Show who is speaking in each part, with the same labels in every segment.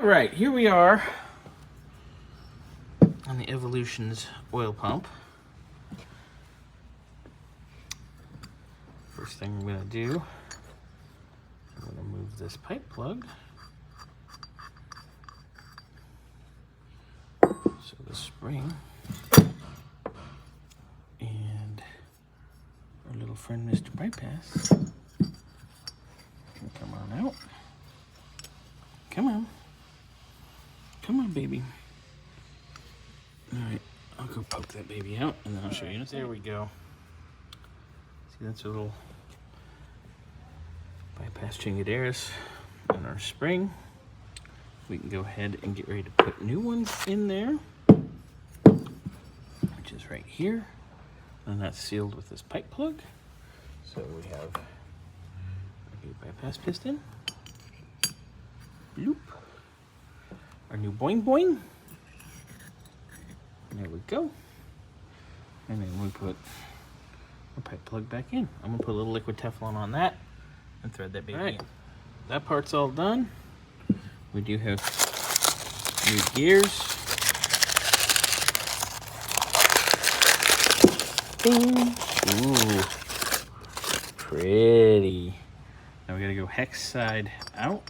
Speaker 1: All right, here we are on the Evolution's oil pump. First thing we're gonna do, I'm gonna move this pipe plug. So the spring and our little friend Mr. Bypass can come on out. Come on. Come on, baby. All right, I'll go poke that baby out and then I'll show you. There we go. See, that's a little bypass chingaderas on our spring. We can go ahead and get ready to put new ones in there, which is right here. And that's sealed with this pipe plug. So we have a new bypass piston. Bloop. Our new boing boing. There we go. And then we put our pipe plug back in. I'm gonna put a little liquid Teflon on that and thread that baby in. That part's all done. We do have new gears. Ding. Ooh, pretty. Now we gotta go hex side out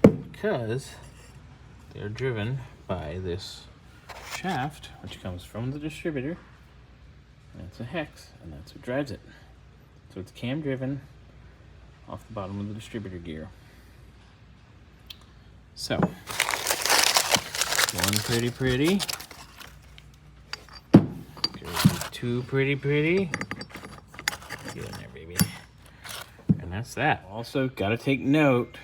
Speaker 1: because they're driven by this shaft, which comes from the distributor. That's a hex, and that's what drives it. So it's cam driven off the bottom of the distributor gear. So, one pretty. Two pretty. Get in there, baby. And that's that. Also, gotta take note.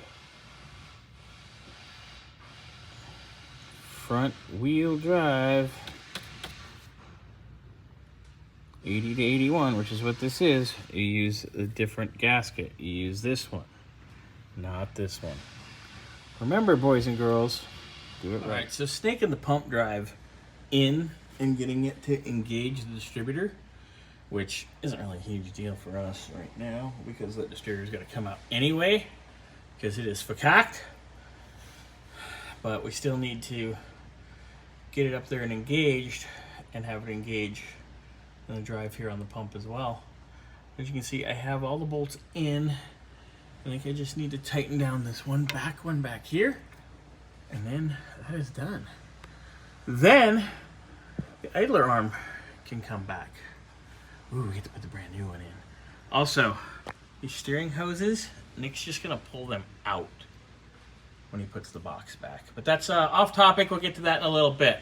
Speaker 1: Front wheel drive 80 to 81, which is what this is. You use a different gasket. You use this one, not this one. Remember, boys and girls, do it right. All right, so snaking the pump drive in and getting it to engage the distributor, which isn't really a huge deal for us right now because that distributor is going to come out anyway because it is fakaked. But we still need to get it up there and engaged and have it engage in the drive here on the pump as well. As you can see, I have all the bolts in. I think I just need to tighten down this one back here, and then that is done. Then the idler arm can come back. Ooh, we get to put the brand new one in. Also, these steering hoses, Nick's just gonna pull them out when he puts the box back. But that's off topic. We'll get to that in a little bit.